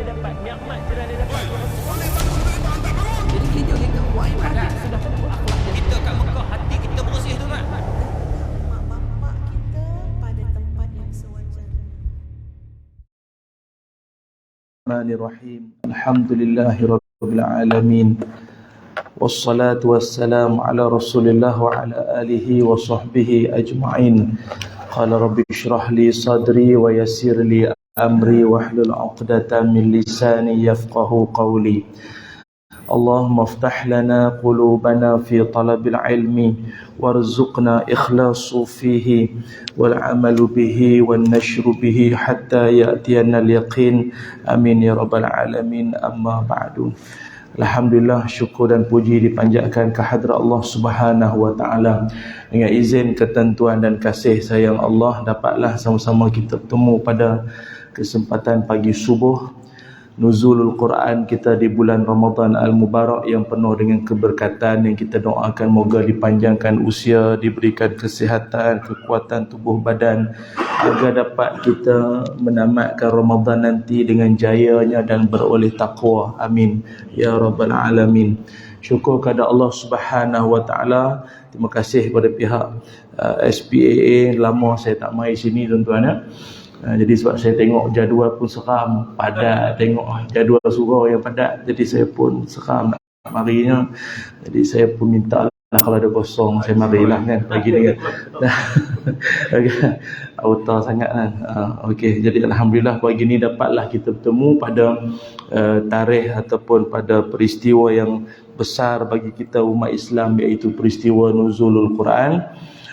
dia dapat, nikmat cerah dia dapat. Jadi kita buat ibadat. Sudah tentu akhlak dia. Kita kat Mekah, hati kita bersih tu kan. Mak bapak kita pada tempat yang sewajarnya. Bismillahirrahmanirrahim. Alhamdulillahirabbil alamin. Wassalatu wassalamu ala Rasulillah wa ala alihi wa sahbihi ajma'in. Qala rabbi shrah li sadri wa yassir li amri wahlul 'uqdatam min lisani yafqahu qawli. Allahumma iftah lana qulubana fi talabil ilmi warzuqna ikhlasu fihi wal amalu bihi wan nashru bihi hatta ya'tiyana al yaqin. Amin ya rabbal alamin. Amma ba'du. Alhamdulillah, syukur dan puji dipanjatkan kehadrat Allah Subhanahu wa taala. Dengan izin, ketentuan dan kasih sayang Allah, dapatlah sama-sama kita bertemu pada kesempatan pagi subuh nuzulul Quran kita di bulan Ramadan Al-Mubarak yang penuh dengan keberkatan, yang kita doakan moga dipanjangkan usia, diberikan kesihatan, kekuatan tubuh badan agar dapat kita menamatkan Ramadan nanti dengan jayanya dan beroleh taqwa. Amin ya rabbal alamin. Syukur kepada Allah Subhanahu wa taala. Terima kasih kepada pihak SPAA. Lama saya tak mai sini tuan-tuan ya. Jadi sebab saya tengok jadual pun seram, padat, tengok jadual surau yang padat, jadi saya pun seram nak marinya. Jadi saya pun minta lah, kalau ada kosong saya marilah kan pagi ni kan. Auto sangat kan. Okey, jadi alhamdulillah pagi ni dapatlah kita bertemu pada tarikh ataupun pada peristiwa yang besar bagi kita umat Islam, iaitu peristiwa nuzulul Quran,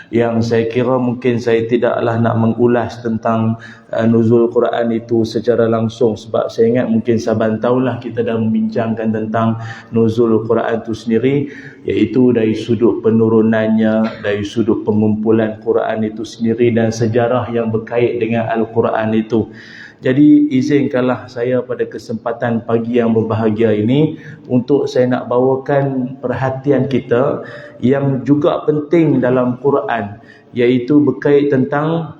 yang saya kira mungkin saya tidaklah nak mengulas tentang nuzul Quran itu secara langsung, sebab saya ingat mungkin saban tahunlah kita dah membincangkan tentang nuzul Quran itu sendiri, iaitu dari sudut penurunannya, dari sudut pengumpulan Quran itu sendiri dan sejarah yang berkait dengan Al-Quran itu. Jadi izinkanlah saya pada kesempatan pagi yang berbahagia ini untuk saya nak bawakan perhatian kita yang juga penting dalam Quran, iaitu berkait tentang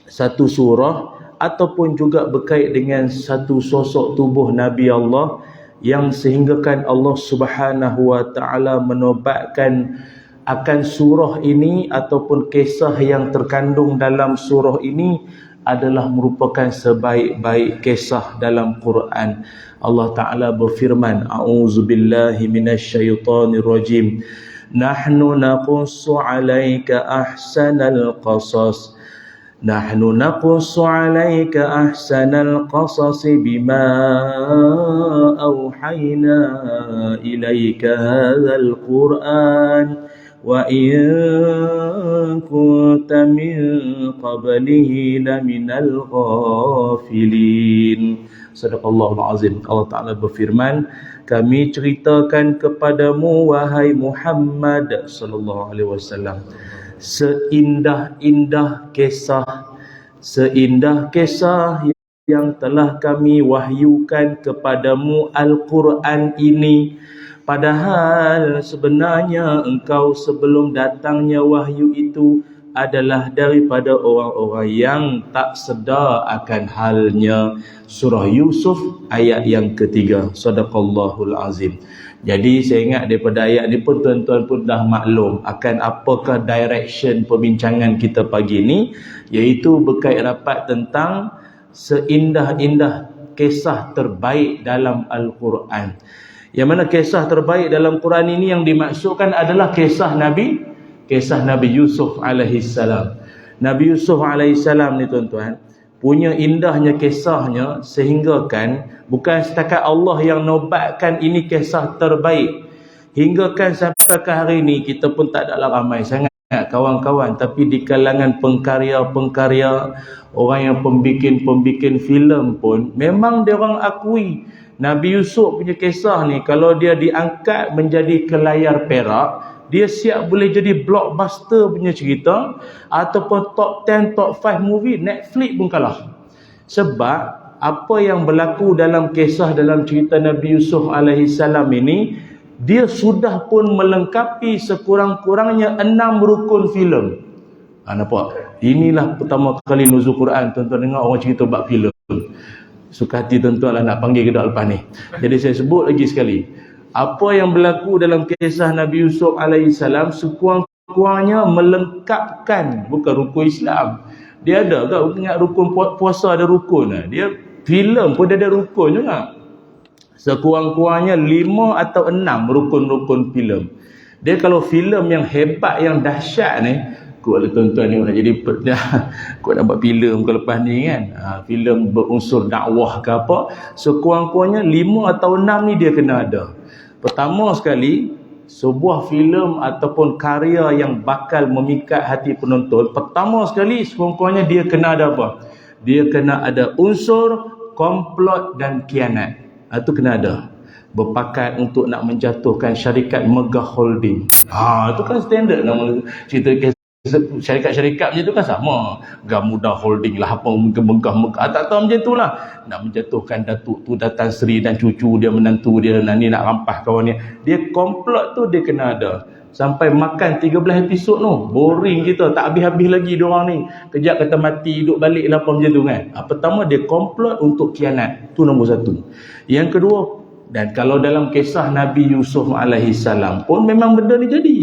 satu surah ataupun juga berkait dengan satu sosok tubuh Nabi Allah yang sehinggakan Allah Subhanahu wa taala menobatkan akan surah ini ataupun kisah yang terkandung dalam surah ini adalah merupakan sebaik-baik kisah dalam Quran. Allah Ta'ala berfirman, A'udzubillahi minasyaitonirrajim. Nahnu naqussu 'alaika ahsanal qasas. Nahnu naqussu 'alaika ahsanal qasas bima auhayna ilaika hadzal Qur'an wa in kunta min qablihi laminal ghafilin. Sadaqallahul azim. Allah Ta'ala berfirman, kami ceritakan kepadamu wahai Muhammad sallallahu alaihi wasallam seindah-indah kisah yang telah kami wahyukan kepadamu Al-Quran ini. Padahal sebenarnya engkau sebelum datangnya wahyu itu adalah daripada orang-orang yang tak sedar akan halnya. Surah Yusuf ayat yang ketiga. Sadaqallahul azim. Jadi saya ingat daripada ayat ni pun tuan-tuan pun dah maklum akan apakah direction perbincangan kita pagi ni, iaitu berkait rapat tentang seindah-indah kisah terbaik dalam Al-Quran. Yang mana kisah terbaik dalam Quran ini yang dimaksudkan adalah kisah Nabi Yusuf alaihi salam. Nabi Yusuf alaihi salam ni tuan-tuan punya indahnya kisahnya sehingga kan bukan setakat Allah yang nobatkan ini kisah terbaik, hingga kan sampai ke hari ini kita pun tak adalah ramai sangat kawan-kawan, tapi di kalangan pengkarya-pengkarya, orang yang pembikin filem pun memang dia orang akui Nabi Yusuf punya kisah ni kalau dia diangkat menjadi ke layar perak, dia siap boleh jadi blockbuster punya cerita ataupun top 10, top 5 movie Netflix pun kalah. Sebab apa yang berlaku dalam kisah dalam cerita Nabi Yusuf alaihi salam ini, dia sudah pun melengkapi sekurang-kurangnya 6 rukun filem. Nampak? Inilah pertama kali nuzul Quran, tuan-tuan dengar orang cerita bab filem. Suka hati tuan-tuan lah nak panggil ke dak lepas ni. Jadi saya sebut lagi sekali. Apa yang berlaku dalam kisah Nabi Yusuf alaihissalam sekurang-kurangnya melengkapkan bukan rukun Islam. Dia ada ke ingat rukun puasa ada rukun lah. Dia filem pun dia ada rukun juga. Sekurang-kurangnya 5 atau 6 rukun-rukun filem. Dia kalau filem yang hebat yang dahsyat ni, kot lah tuan-tuan ni nak jadi kot nak buat filem ke lepas ni kan. Filem berunsur dakwah ke apa, sekurang-kurangnya 5 atau 6 ni dia kena ada. Pertama sekali, sebuah filem ataupun karya yang bakal memikat hati penonton, pertama sekali sekurang-kurangnya dia kena ada apa? Dia kena ada unsur komplot dan khianat. Itu kena ada. Berpakat untuk nak menjatuhkan syarikat Megah Holding. Itu kan standard nama cerita syarikat-syarikat macam tu kan sama. Gamuda Holding lah apa Megah. Tak tahu macam tu lah. Nak menjatuhkan Datuk tu Datan Seri dan cucu dia, menantu dia, ni nak rampas kawan dia. Dia komplot tu dia kena ada. Sampai makan 13 episod tu. Boring kita. Tak habis-habis lagi diorang ni. Kejap kata mati, duduk balik lah apa macam tu kan. Pertama dia komplot untuk khianat. Tu nombor satu. Yang kedua, dan kalau dalam kisah Nabi Yusuf alaihissalam pun memang benda ni jadi.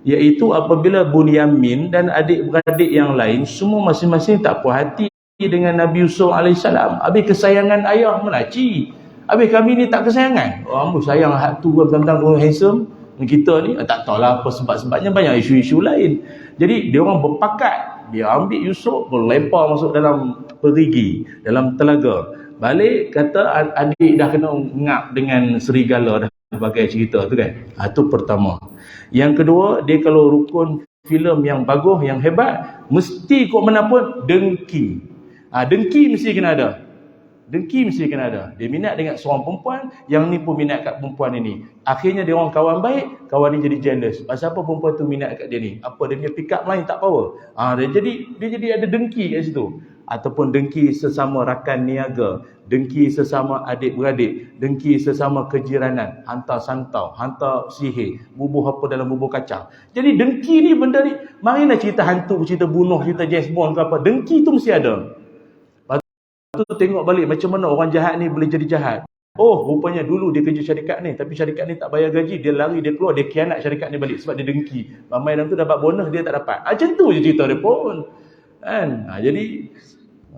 Iaitu apabila Bunyamin dan adik-beradik yang lain semua masing-masing tak puas hati dengan Nabi Yusuf alaihissalam. Habis kesayangan ayah melaci. Habis kami ni tak kesayangan. Ambo sayang hak tu tentang handsome kita ni. Tak tahulah apa sebab-sebabnya, banyak isu-isu lain. Jadi dia orang berpakat, dia ambil Yusuf, lempar masuk dalam perigi, dalam telaga. Balik kata adik dah kena ngap dengan serigala dah sebagai cerita tu kan. Itu pertama. Yang kedua, dia kalau rukun filem yang bagus, yang hebat, mesti kok mana pun dengki. Dengki mesti kena ada. Dengki mesti kena ada. Dia minat dengan seorang perempuan, yang ni pun minat kat perempuan ini. Akhirnya dia orang kawan baik, kawan ni jadi jealous. Pasal apa perempuan tu minat kat dia ni? Apa dia punya pick up line tak power? Dia jadi ada dengki kat situ. Ataupun dengki sesama rakan niaga, dengki sesama adik-beradik, dengki sesama kejiranan, hantar santau, hantar sihir, bubuh apa dalam bubuh kacang. Jadi dengki ni benda ni, marilah cerita hantu, cerita bunuh, cerita James Bond ke apa, dengki tu mesti ada. Lepas tu tengok balik macam mana orang jahat ni boleh jadi jahat. Oh, rupanya dulu dia kerja syarikat ni, tapi syarikat ni tak bayar gaji, dia lari, dia keluar, dia khianat syarikat ni balik sebab dia dengki. Ramai dalam tu dapat bonus, dia tak dapat. Macam tu je cerita dia pun. Kan? Jadi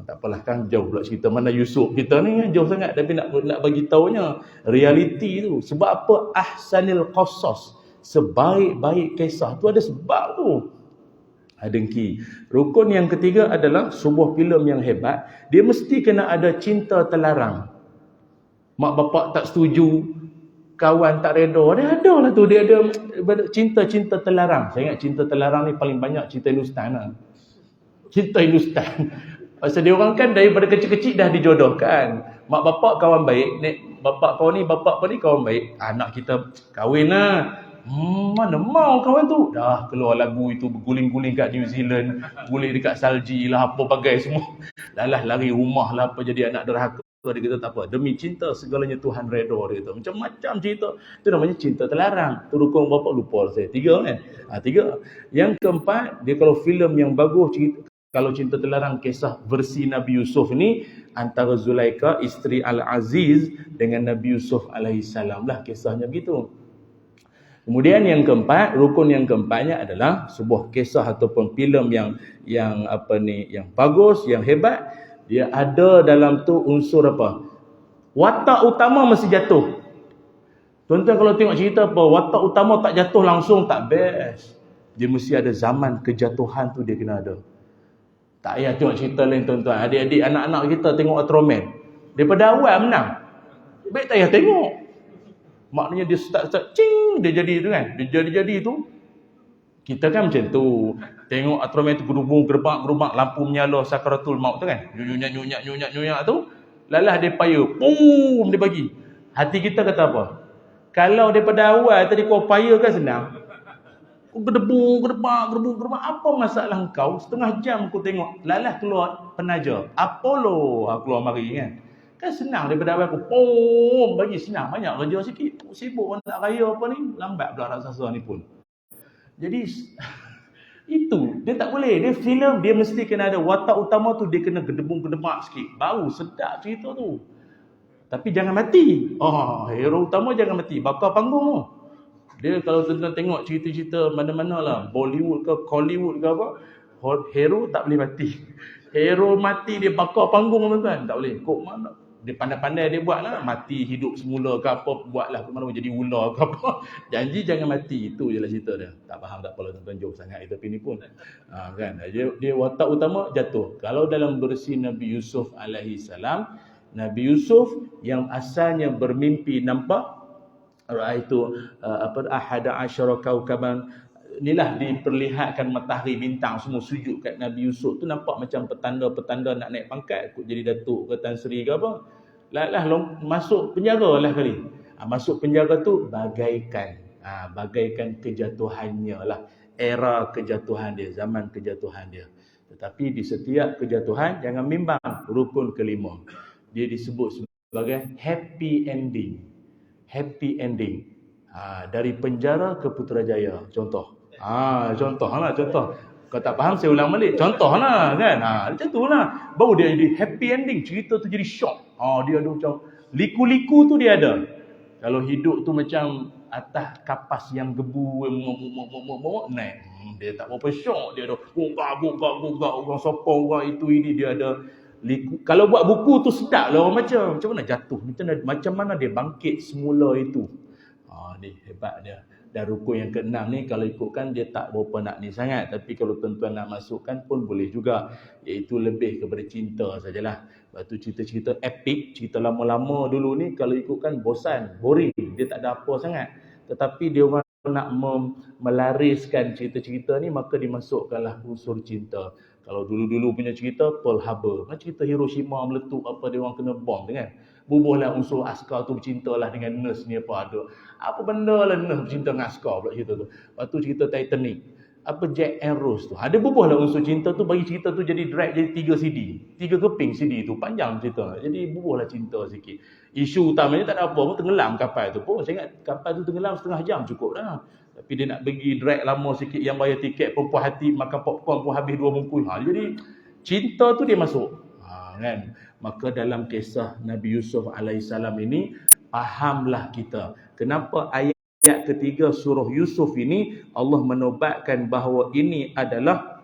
tak apalah kan, jauh pula cerita mana Yusuf kita ni kan, jauh sangat, tapi nak bagi taunya realiti tu. Sebab apa? Ahsanil qasas, sebaik-baik kisah tu ada sebab tu. Dengki. Rukun yang ketiga adalah sebuah filem yang hebat, dia mesti kena ada cinta terlarang. Mak bapak tak setuju, kawan tak reda, dia ada lah tu, dia ada cinta-cinta terlarang. Saya ingat cinta terlarang ni paling banyak cinta Hindustan lah. Cinta Hindustan. Pasal dia orang kan daripada kecil-kecil dah dijodohkan. Mak bapak kawan baik, bapak kau ni, bapak kau ni kawan baik. Anak kita kahwin lah. Mana mau kawan tu? Dah keluar lagu itu berguling-guling kat New Zealand, guling dekat salji lah, apa bagai semua. Dah lah lari rumah lah, apa jadi anak derhaka. Dia kata tak apa, demi cinta segalanya Tuhan reda, dia kata. Macam-macam cerita. Itu namanya cinta terlarang. Tu rukun bapak lupa saya. 3 kan? 3. Yang keempat, dia kalau filem yang bagus cerita, kalau cinta terlarang kisah versi Nabi Yusuf ni antara Zulaikha isteri Al-Aziz dengan Nabi Yusuf alaihissalam lah, kisahnya begitu. Kemudian yang keempat, rukun yang keempatnya adalah sebuah kisah ataupun filem yang bagus, yang hebat. Dia ada dalam tu unsur apa? Watak utama mesti jatuh. Tuan-tuan kalau tengok cerita apa, watak utama tak jatuh langsung, tak best. Dia mesti ada zaman kejatuhan tu, dia kena ada. Tak payah tengok cerita lain tuan-tuan. Adik-adik, anak-anak kita tengok Ultraman. Daripada awal menang. Baik tak payah tengok. Maknanya dia start cing, dia jadi tu kan. Dia jadi tu. Kita kan macam tu. Tengok Ultraman tu gerubung, gerbak, lampu menyala sakaratul maut tu kan. Nyunyak tu. Lalah dia payah. Boom, dia bagi. Hati kita kata apa? Kalau daripada awal tadi kau payah kan senang. Kau gerbak, apa masalah kau? Setengah jam kau tengok. Lalah keluar penaja. Apollo keluar mari kan. Kan senang daripada awal aku bagi senang. Banyak kerja sikit. Sibuk nak raya apa ni. Lambat pula raksasa ni pun. Jadi Itu dia tak boleh. Dia filem dia mesti kena ada watak utama tu, dia kena gedebung-gedemak sikit. Baru sedap cerita tu. Tapi jangan mati. Hero utama jangan mati. Bakar panggung tu. Dia kalau tuan-tuan tengok cerita-cerita mana-mana lah, Bollywood ke Hollywood ke apa, hero tak boleh mati. Hero mati dia bakar panggung tuan-tuan. Tak boleh. Kok mana? Dia pandai-pandai dia buat lah. Mati hidup semula ke apa, buatlah ke mana jadi ular ke apa. Janji jangan mati. Itu je lah cerita dia. Tak faham tak apalah tuan-tuan, jauh sangat itu. Tapi ni pun kan, dia watak utama jatuh. Kalau dalam versi Nabi Yusuf alaihi salam, Nabi Yusuf yang asalnya bermimpi nampak itu ahada asyara kaukaban, inilah diperlihatkan matahari bintang semua sujud kat Nabi Yusuf tu, nampak macam petanda-petanda nak naik pangkat, kot jadi datuk ke Tan Sri ke apa. Masuk penjara lah kali. Masuk penjara tu bagaikan kejatuhannya lah, era kejatuhan dia, zaman kejatuhan dia. Tetapi di setiap kejatuhan jangan bimbang, rukun kelima dia disebut sebagai happy ending. Happy ending. Dari penjara ke Putrajaya, contoh. Contoh. Kau tak faham saya ulang balik. Contoh lah kan. Macam tu lah. Baru dia jadi happy ending. Cerita tu jadi shock. Dia ada macam liku-liku tu dia ada. Kalau hidup tu macam atas kapas yang gebu naik. Dia tak berapa shock. Dia ada gogak orang sopong orang itu ini, dia ada liku. Kalau buat buku tu sedap lah orang macam mana jatuh, macam mana dia bangkit semula itu. Ni hebat dia. Dan rukun yang keenam ni kalau ikutkan dia tak berapa nak ni sangat, tapi kalau tuan-tuan nak masukkan pun boleh juga, iaitu lebih kepada cinta sajalah. Lepas tu cerita-cerita epik, cerita lama-lama dulu ni kalau ikutkan bosan, boring, dia tak ada apa sangat. Tetapi dia orang nak melariskan cerita-cerita ni, maka dimasukkanlah unsur cinta. Kalau dulu-dulu punya cerita Pearl Harbor, cerita Hiroshima meletup apa, dia orang kena bom kan. Bubuhlah unsur askar tu bercintalah dengan nurse ni apa benda lah nurse bercinta dengan askar pula cerita tu. Lepas tu cerita Titanic, Jack and Rose tu. Ada bubuhlah unsur cinta tu, bagi cerita tu jadi drag jadi 3 CD. 3 keping CD tu, panjang cerita. Jadi bubuhlah cinta sikit. Isu utamanya tak ada apa pun, tenggelam kapal tu pun. Saya ingat kapal tu tenggelam setengah jam cukup dah. Tapi dia nak bagi drag lama sikit, yang bayar tiket pun puas hati, makan popcorn pun habis 2 bungkus. Jadi cinta tu dia masuk. Kan? Maka dalam kisah Nabi Yusuf alaihissalam ini, fahamlah kita kenapa ayat ketiga surah Yusuf ini Allah menobatkan bahawa ini adalah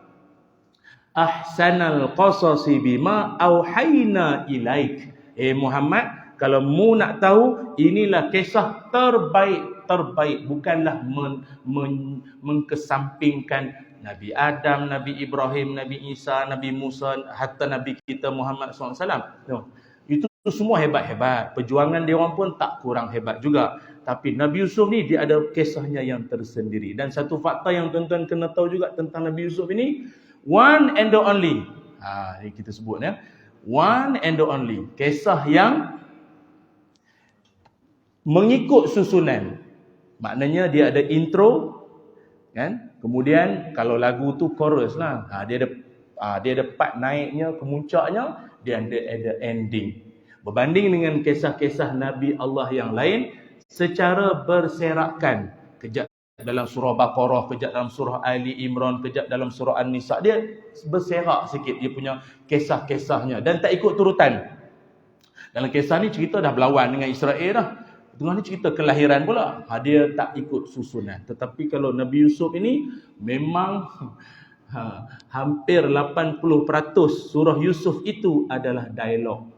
ahsanal qasasi bima auhayna ilaik. Muhammad, kalau mu nak tahu, inilah kisah terbaik, bukanlah mengkesampingkan Nabi Adam, Nabi Ibrahim, Nabi Isa, Nabi Musa, hatta Nabi kita Muhammad SAW. No. Itu semua hebat-hebat. Perjuangan dia orang pun tak kurang hebat juga. Tapi Nabi Yusuf ni dia ada kisahnya yang tersendiri. Dan satu fakta yang tuan-tuan kena tahu juga tentang Nabi Yusuf ini, one and the only. Ini kita sebut ya. One and the only. Kisah yang mengikut susunan. Maknanya dia ada intro, kan? Kemudian kalau lagu tu chorus lah. Dia ada part naiknya, kemuncaknya, dia ada ending. Berbanding dengan kisah-kisah Nabi Allah yang lain secara berserakan. Kejap dalam surah Baqarah, kejap dalam surah Ali Imran, kejap dalam surah An-Nisa, dia berserak sikit dia punya kisah-kisahnya dan tak ikut turutan. Dalam kisah ni cerita dah berlawan dengan Israel dah. Tengah ni cerita kelahiran pula. Dia tak ikut susunan. Tetapi kalau Nabi Yusuf ini memang hampir 80% surah Yusuf itu adalah dialog.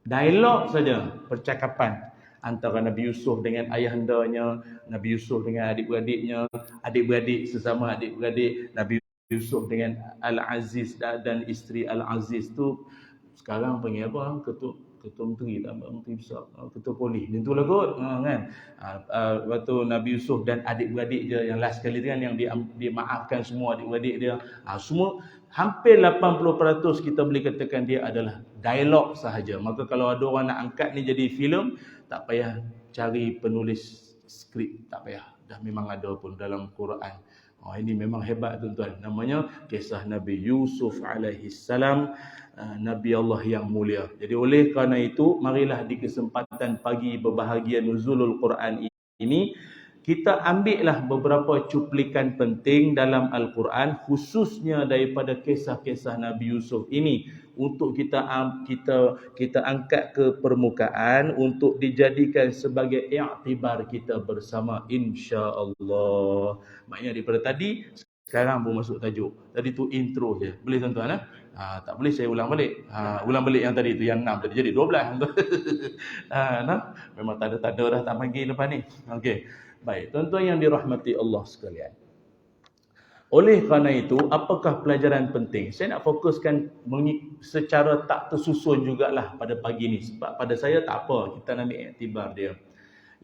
Dialog saja, percakapan antara Nabi Yusuf dengan ayahandanya, Nabi Yusuf dengan adik-beradiknya, adik-beradik sesama adik-beradik, Nabi Yusuf dengan Al-Aziz dan isteri Al-Aziz tu sekarang panggil apa? Ketua menteri, tak menteri besar, ketua polis, macam tu lah kot, kan. Waktu Nabi Yusuf dan adik-beradik dia yang last kali kan, yang dia maafkan semua adik-beradik dia, semua hampir 80% kita boleh katakan dia adalah dialog sahaja. Maka kalau ada orang nak angkat ni jadi filem, tak payah cari penulis skrip, tak payah, dah memang ada pun dalam Quran. Ini memang hebat tuan-tuan. Namanya kisah Nabi Yusuf alaihissalam, Nabi Allah yang mulia. Jadi oleh kerana itu, marilah di kesempatan pagi berbahagia nuzulul Quran ini, kita ambillah beberapa cuplikan penting dalam Al-Quran, khususnya daripada kisah-kisah Nabi Yusuf ini, untuk kita angkat ke permukaan untuk dijadikan sebagai i'tibar kita bersama, insya-Allah. Maknanya daripada tadi, sekarang pun masuk tajuk. Tadi tu intro je. Boleh tuan-tuan? Tak boleh saya ulang balik. Ulang balik yang tadi tu, yang 6 tadi jadi 12. Memang tanda-tanda dah tak panggil lepas ni. Okey. Baik, tuan-tuan yang dirahmati Allah sekalian. Oleh kerana itu, apakah pelajaran penting? Saya nak fokuskan secara tak tersusun jugalah pada pagi ni. Sebab pada saya tak apa, kita nak ambil iktibar dia.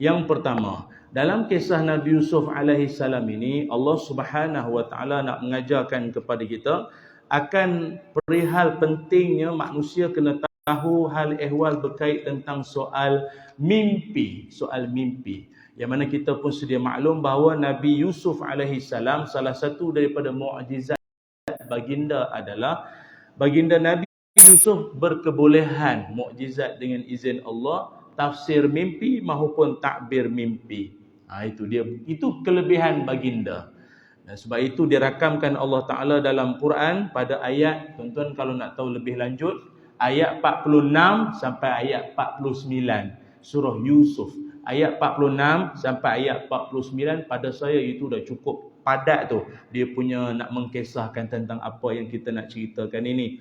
Yang pertama, dalam kisah Nabi Yusuf AS ini, Allah Subhanahu Wa Taala nak mengajarkan kepada kita akan perihal pentingnya manusia kena tahu hal ehwal berkait tentang soal mimpi. Soal mimpi. Yang mana kita pun sedia maklum bahawa Nabi Yusuf AS, salah satu daripada mukjizat baginda adalah baginda Nabi Yusuf berkebolehan, mukjizat dengan izin Allah, tafsir mimpi maupun takbir mimpi. Itu dia, itu kelebihan baginda. Dan sebab itu dirakamkan Allah Ta'ala dalam Quran pada ayat, tuan-tuan kalau nak tahu lebih lanjut, ayat 46 sampai ayat 49 surah Yusuf. Ayat 46 sampai ayat 49 pada saya itu dah cukup padat tu. Dia punya nak mengkisahkan tentang apa yang kita nak ceritakan ini.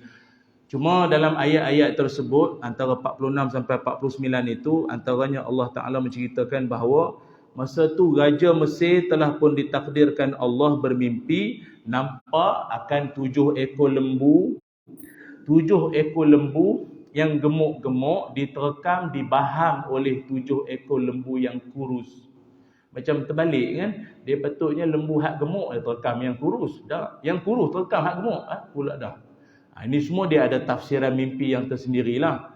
Cuma dalam ayat-ayat tersebut antara 46 sampai 49 itu, antaranya Allah Ta'ala menceritakan bahawa masa tu Raja Mesir telah pun ditakdirkan Allah bermimpi nampak akan 7 ekor lembu. 7 ekor lembu yang gemuk-gemuk diterkam, dibaham oleh 7 ekor lembu yang kurus. Macam terbalik kan? Dia patutnya lembu hak gemuk terkam yang kurus. Dah, yang kurus terkam hak gemuk. Pula dah. Ini semua dia ada tafsiran mimpi yang tersendirilah.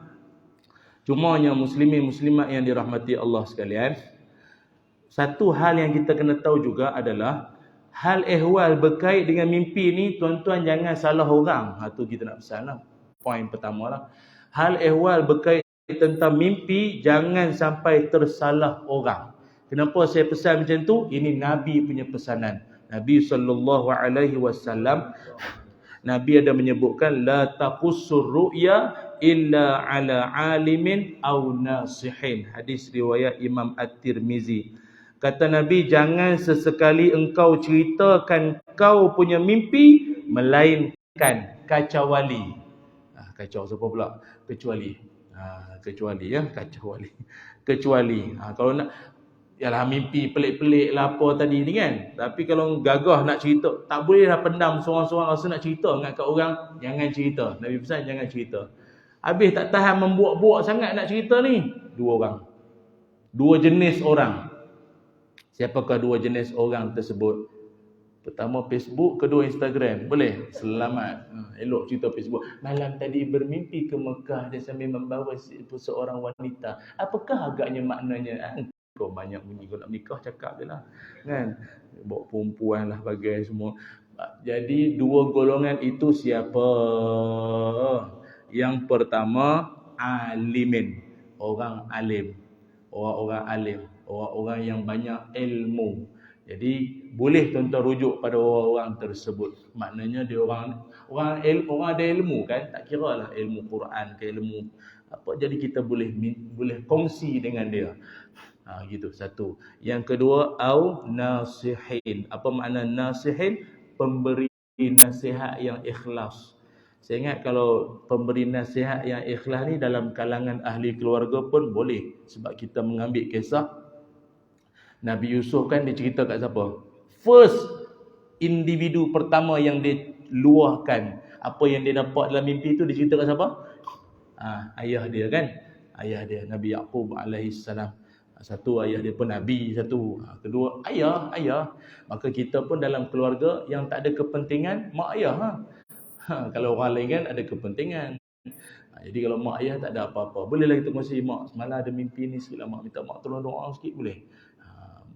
Cumanya muslimin muslimat yang dirahmati Allah sekalian, satu hal yang kita kena tahu juga adalah hal ehwal berkait dengan mimpi ni, tuan-tuan jangan salah orang. Itu kita nak pesan lah. Poin pertama lah. Hal ehwal berkait tentang mimpi jangan sampai tersalah orang. Kenapa saya pesan macam tu? Ini Nabi punya pesanan. Nabi SAW, Nabi ada menyebutkan la taqussur ru'ya illa ala alimin aw nasihin. Hadis riwayat Imam At-Tirmizi. Kata Nabi, jangan sesekali engkau ceritakan kau punya mimpi melainkan kecuali. Kacau siapa pula? Kecuali. Kecuali ya, kacau wali. Kecuali. Kalau nak yalah mimpi pelik-pelik lah apa tadi ni kan. Tapi kalau gagah nak cerita, tak boleh lah pendam seorang-seorang rasa nak cerita dengan kat orang, jangan cerita. Nabi pesan jangan cerita. Habis tak tahan membuak-buak sangat nak cerita ni. 2 orang. 2 jenis orang. Siapakah 2 jenis orang tersebut? Pertama Facebook, kedua Instagram. Boleh? Selamat. Elok cerita Facebook. Malam tadi bermimpi ke Mekah dia sambil membawa seorang wanita. Apakah agaknya maknanya? Kau banyak bunyi, kau nak menikah cakap je lah. Kan? Bawa perempuan lah bagai semua. Jadi 2 golongan itu siapa? Yang pertama, alimin. Orang alim. Orang-orang alim. Orang-orang yang banyak ilmu. Jadi boleh tuan-tuan rujuk pada orang-orang tersebut. Maknanya dia orang ada ilmu kan, tak kira lah ilmu Quran ke ilmu apa, jadi kita boleh kongsi dengan dia. Gitu satu. Yang kedua, au nasihin. Apa makna nasihin? Pemberi nasihat yang ikhlas. Saya ingat kalau pemberi nasihat yang ikhlas ni dalam kalangan ahli keluarga pun boleh, sebab kita mengambil kisah Nabi Yusuf kan, dia cerita kat siapa? First individu pertama yang dia luahkan apa yang dia dapat dalam mimpi tu, dia cerita kat siapa? Ayah dia kan? Ayah dia, Nabi Yaqub alaihissalam. Satu ayah dia pun Nabi, satu. Kedua ayah. Maka kita pun dalam keluarga yang tak ada kepentingan, mak ayah. Kalau orang lain kan ada kepentingan. Jadi kalau mak ayah tak ada apa-apa, bolehlah kita kongsi, mak semalam ada mimpi ni sikit lah, mak minta mak tolong doa sikit, boleh?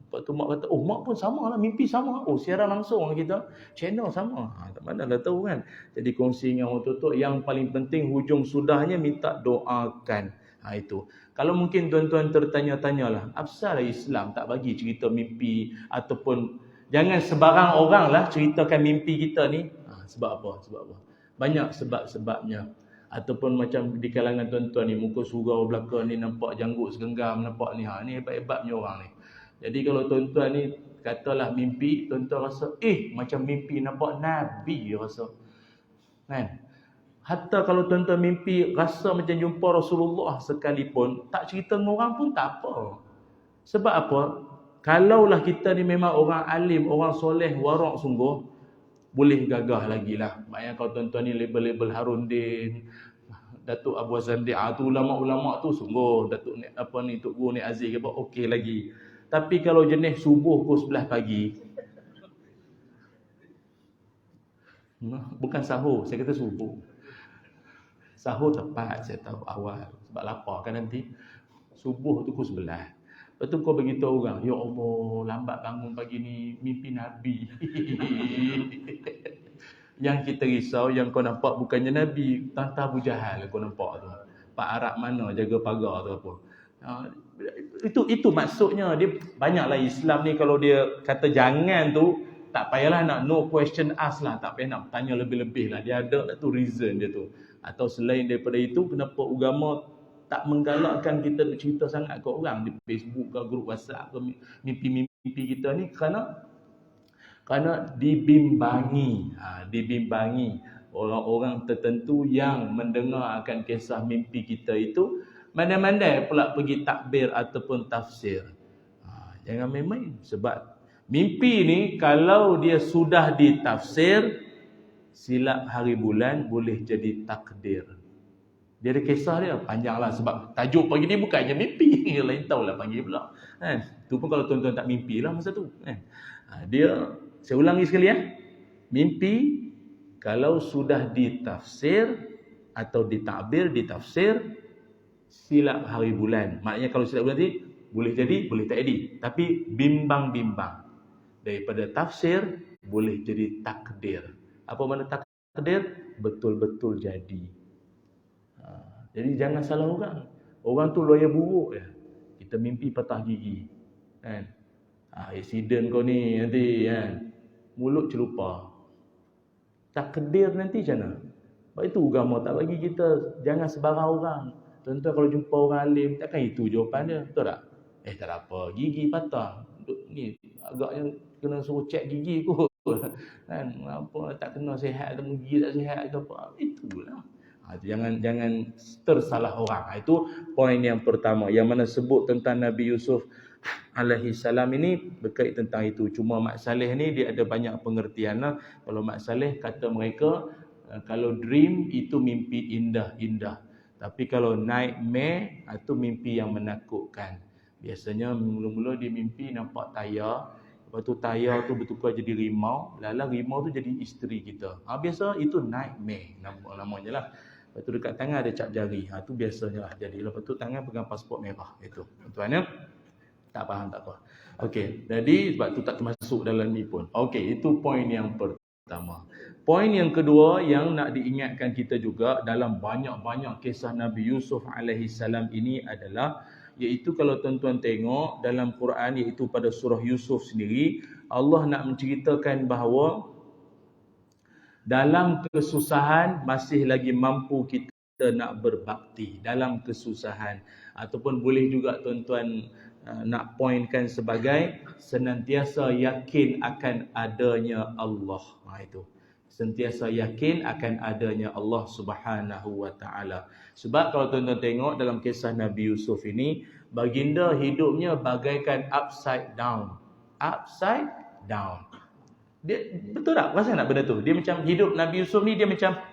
Lepas tu mak kata, oh mak pun sama lah, mimpi sama. Oh siaran langsung kita, channel sama. Tak pandanglah tahu kan. Jadi kongsi dengan orang tua. Yang paling penting hujung sudahnya minta doakan. Itu. Kalau mungkin tuan-tuan tertanya-tanyalah, apasal Islam tak bagi cerita mimpi ataupun jangan sebarang orang lah ceritakan mimpi kita ni. Sebab apa? Sebab apa? Banyak sebab-sebabnya. Ataupun macam di kalangan tuan-tuan ni, muka surau belakang ni nampak janggut segenggam, nampak ni. Ni hebat-hebatnya orang ni. Jadi kalau tuan-tuan ni katalah mimpi, tuan-tuan rasa, macam mimpi nampak Nabi rasa. Kan? Hatta kalau tuan-tuan mimpi rasa macam jumpa Rasulullah sekalipun, tak cerita dengan orang pun tak apa. Sebab apa? Kalaulah kita ni memang orang alim, orang soleh, warak sungguh, boleh gagah lagi lah. Maknanya kalau tuan-tuan ni label-label Harundin, Datuk Abu Azandi, tu ulama-ulama tu sungguh, Datuk Tok Guru ni Aziz, okey lagi. Tapi kalau jenis subuh pukul 11 pagi, bukan sahur, saya kata subuh. Sahur tepat, saya tahu awal. Sebab lapar kan nanti. Subuh tu pukul 11. Lepas tu kau beritahu orang, ya Allah, lambat bangun pagi ni, mimpi Nabi. Yang kita risau, yang kau nampak bukannya Nabi. Tanta Abu Jahal kau nampak tu. Pak Arab mana jaga pagar tu apa. Itu maksudnya. Dia banyaklah Islam ni kalau dia kata jangan tu, tak payahlah nak no question ask lah. Tak payah nak tanya lebih-lebih lah. Dia ada tu reason dia tu. Atau selain daripada itu, kenapa agama tak menggalakkan kita nak cerita sangat ke orang di Facebook ke grup WhatsApp ke mimpi-mimpi kita ni, kerana dibimbangi. Dibimbangi orang-orang tertentu yang mendengar akan kisah mimpi kita itu, mandai-mandai pula pergi takbir ataupun tafsir. Jangan main-main. Sebab mimpi ni kalau dia sudah ditafsir, silap hari bulan boleh jadi takdir. Dia ada kisah dia, panjang lah. Sebab tajuk pagi ni bukannya mimpi. Lain tahulah panggil pula. Tu pun kalau tuan-tuan tak mimpi lah masa tu. Dia, saya ulangi sekali mimpi kalau sudah ditafsir atau ditakbir, ditafsir, silap hari bulan. Maknanya kalau silap bulan ni, boleh jadi, boleh tak jadi. Tapi bimbang-bimbang. Daripada tafsir, boleh jadi takdir. Apa makna takdir? Betul-betul jadi. Jadi jangan salah orang. Orang tu lawyer buruk je. Kita mimpi patah gigi. Kan? Accident kau ni nanti kan. Mulut celupa. Takdir nanti macam mana? Sebab itu agama tak bagi kita. Jangan sebarang orang. Tuan-tuan kalau jumpa orang alim, takkan itu jawapan dia. Betul tak? Tak ada apa. Gigi patah. Ni agaknya kena suruh cek gigi kot. Kan? Apa tak kena sihat atau gigi tak sihat ke apa. Itulah. Jangan tersalah orang. Itu poin yang pertama. Yang mana sebut tentang Nabi Yusuf alaihi salam ini berkait tentang itu. Cuma Mak Saleh ni dia ada banyak pengertian lah. Kalau Mak Saleh kata mereka, kalau dream itu mimpi indah-indah. Tapi kalau nightmare itu mimpi yang menakutkan. Biasanya mula-mula dia mimpi nampak tayar. Lepas tu tayar tu bertukar jadi rimau. Lala rimau tu jadi isteri kita. Biasa itu nightmare namanya lah. Lepas tu dekat tangan ada cap jari. Tu biasanya lah jadi. Lepas tu tangan pegang pasport merah. Itu. Tuan-tuan ya? Tak faham tak apa. Okey. Jadi sebab tu tak termasuk dalam ni pun. Okey. Itu poin yang pertama. Poin yang kedua yang nak diingatkan kita juga dalam banyak-banyak kisah Nabi Yusuf alaihi salam ini adalah, iaitu kalau tuan-tuan tengok dalam Quran, iaitu pada surah Yusuf sendiri, Allah nak menceritakan bahawa dalam kesusahan masih lagi mampu kita nak berbakti dalam kesusahan. Ataupun boleh juga tuan-tuan nak poinkan sebagai senantiasa yakin akan adanya Allah. Itu. Sentiasa yakin akan adanya Allah Subhanahu wa taala. Sebab kalau tuan-tuan tengok dalam kisah Nabi Yusuf ini, baginda hidupnya bagaikan upside down. Upside down. Dia betul tak? Rasa nak benda tu? Dia macam hidup Nabi Yusuf ni, dia macam,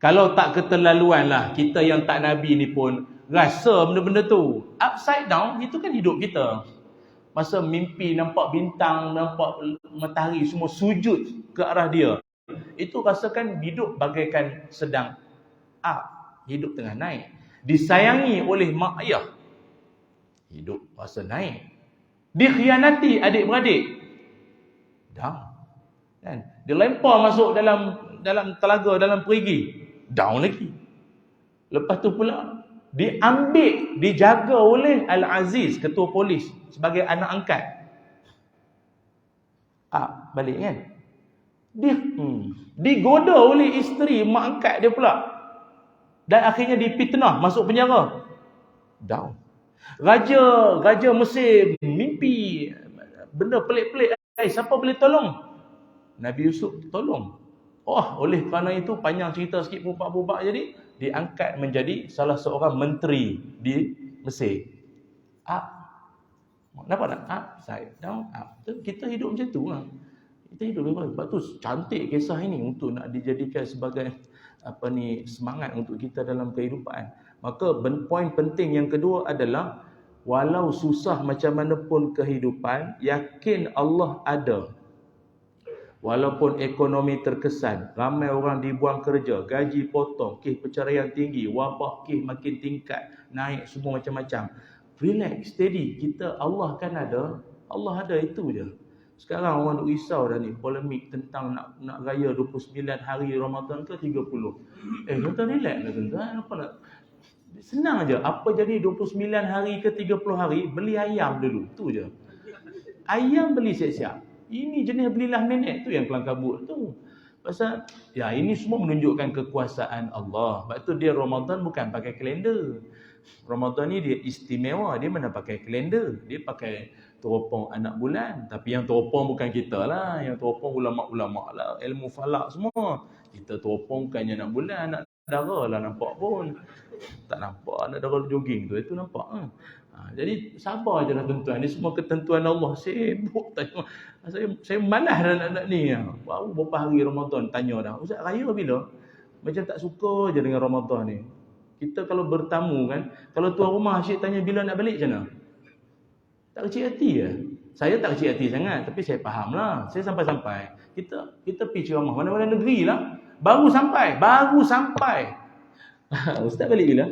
kalau tak keterlaluan lah, kita yang tak Nabi ni pun rasa benda-benda tu. Upside down, itu kan hidup kita. Masa mimpi nampak bintang, nampak matahari, semua sujud ke arah dia. Itu rasakan hidup bagaikan sedang up. Hidup tengah naik. Disayangi oleh mak ayah. Hidup rasa naik. Dikhianati adik-beradik. Down. Kan? Dia lempar masuk dalam telaga, dalam perigi. Down lagi. Lepas tu pula diambil, dijaga oleh Al-Aziz, ketua polis, sebagai anak angkat. Balik kan? Dia digoda oleh isteri mak angkat dia pula. Dan akhirnya dipitnah, masuk penjara. Down. Raja Mesir mimpi benda pelik-pelik. Siapa boleh tolong? Nabi Yusuf tolong. Oleh kerana itu, panjang cerita sikit, bubak-bubak, jadi diangkat menjadi salah seorang menteri di Mesir. Nampak tak? Saya down, kita hidup macam tu lah. Kita hidup macam tu. Sebab tu cantik kisah ini untuk nak dijadikan sebagai semangat untuk kita dalam kehidupan. Maka poin penting yang kedua adalah, walau susah macam mana pun kehidupan, yakin Allah ada. Walaupun ekonomi terkesan, ramai orang dibuang kerja, gaji potong, kes perceraian tinggi, wabak kes makin tingkat, naik semua macam-macam. Relax, steady. Allah kan ada. Allah ada, itu je. Sekarang orang duk risau dah ni, polemik tentang nak raya 29 hari Ramadan ke 30. Tuan relax lah tuan. Apa nak? Senang aja. Apa jadi 29 hari ke 30 hari, beli ayam dulu. Tu je. Ayam beli siap-siap. Ini jenis belilah nenek tu yang kelang kabut tu. Pasal ini semua menunjukkan kekuasaan Allah. Sebab tu dia Ramadan bukan pakai kalender. Ramadan ni dia istimewa, dia mana pakai kalender. Dia pakai teropong anak bulan. Tapi yang teropong bukan kita lah. Yang teropong ulama-ulama lah, ilmu falak semua. Kita teropong bukannya anak bulan, anak dara lah nampak pun. Tak nampak anak dara jogging tu, itu nampak. Jadi sabar je lah tuan-tuan. Ini semua ketentuan Allah. Sibuk tanya. Saya malas dah nak ni. Baru beberapa hari Ramadan tanya dah. Ustaz, raya bila? Macam tak suka je dengan Ramadan ni. Kita kalau bertamu kan, kalau tuan rumah asyik tanya bila nak balik macam mana? Tak kecil hati ke? Saya tak kecil hati sangat, tapi saya faham lah. Saya sampai-sampai. Kita pergi ceramah mana-mana negeri lah. Baru sampai. Ustaz balik bila?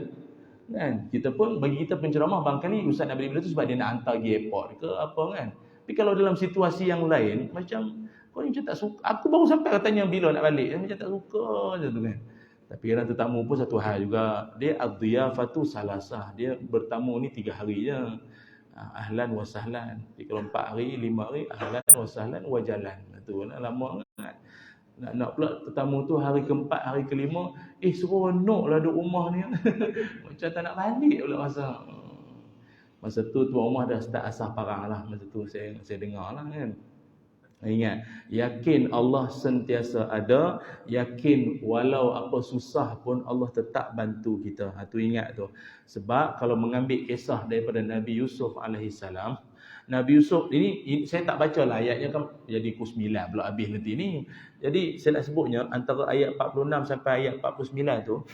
Kan? Kita pun, bagi kita penceramah, barangkali ustaz nak balik bila tu sebab dia nak hantar pergi airport ke apa kan. Tapi kalau dalam situasi yang lain, macam kau ni macam tak suka. Aku baru sampai katanya bila nak balik, macam tak suka je tu kan. Tapi orang tetamu pun satu hal juga. Dia ad-dhiyafatu salasah. Dia bertamu ni 3 hari je. Ahlan wa sahlan. Jadi kalau 4 hari, 5 hari, ahlan wa sahlan wa jalan. Itu lama sangat. Nak pula tetamu tu hari keempat, hari kelima, seronok lah duduk rumah ni. Macam tak nak balik pula masa tu tuan rumah dah start asah parang lah. Masa tu saya dengar lah kan. Ingat, yakin Allah sentiasa ada, yakin walau apa susah pun Allah tetap bantu kita. Tu ingat tu. Sebab kalau mengambil kisah daripada Nabi Yusuf alaihissalam, Nabi Yusuf ini saya tak baca lah ayatnya kan, jadi pukul 9 pula habis nanti ni. Jadi saya nak sebutnya antara ayat 46 sampai ayat 49 tu,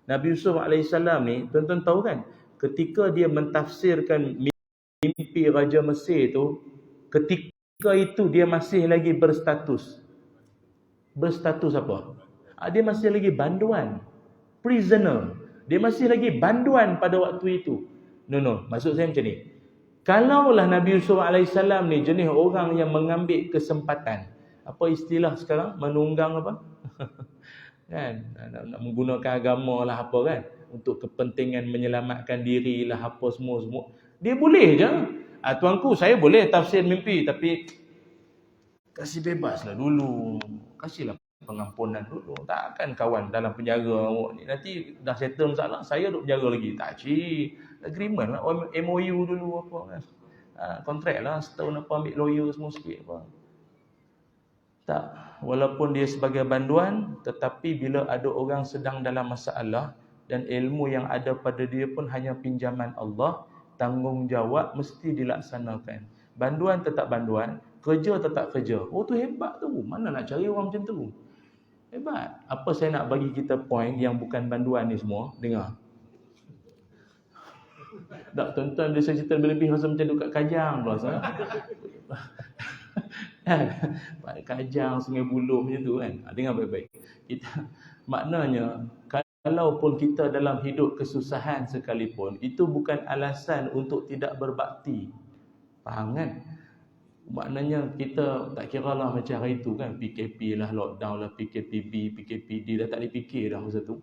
Nabi Yusuf alaihissalam ni, tuan-tuan tahu kan, ketika dia mentafsirkan mimpi Raja Mesir tu, ketika itu dia masih lagi berstatus apa? Dia masih lagi banduan, prisoner. Dia masih lagi banduan pada waktu itu. No, maksud saya macam ni. Kalaulah Nabi Yusuf alaihissalam ni jenis orang yang mengambil kesempatan, apa istilah sekarang, menunggang apa? Kan, nak menggunakan agama lah apa kan, untuk kepentingan menyelamatkan diri lah apa semua. Dia boleh je. Tuanku, saya boleh tafsir mimpi, tapi kasih bebas lah dulu. Kasihlah pengampunan dulu. Takkan kawan dalam penjara ni nanti dah settle masalah, saya duduk penjara lagi. Tak cik. Agreement lah, MOU dulu apa kan. Kontrak lah setahun apa, ambil lawyer semua sikit apa. Tak, walaupun dia sebagai banduan, tetapi bila ada orang sedang dalam masalah dan ilmu yang ada pada dia pun hanya pinjaman Allah, tanggungjawab mesti dilaksanakan. Banduan tetap banduan, kerja tetap kerja. Tu hebat tu. Mana nak cari orang macam tu? Hebat. Apa saya nak bagi kita point yang bukan banduan ni semua, dengar. Tak, tuan-tuan bila saya cerita lebih-lebih rasa macam duduk kat Kajang pula. Kajang, Sungai Buloh macam tu kan. Dengar baik-baik. Maknanya, kalaupun kita dalam hidup kesusahan sekalipun, itu bukan alasan untuk tidak berbakti. Faham kan? Maknanya kita tak kira lah macam hari tu kan, PKP lah, lockdown lah, PKPB, PKPD, dah tak boleh fikir dah masa tu.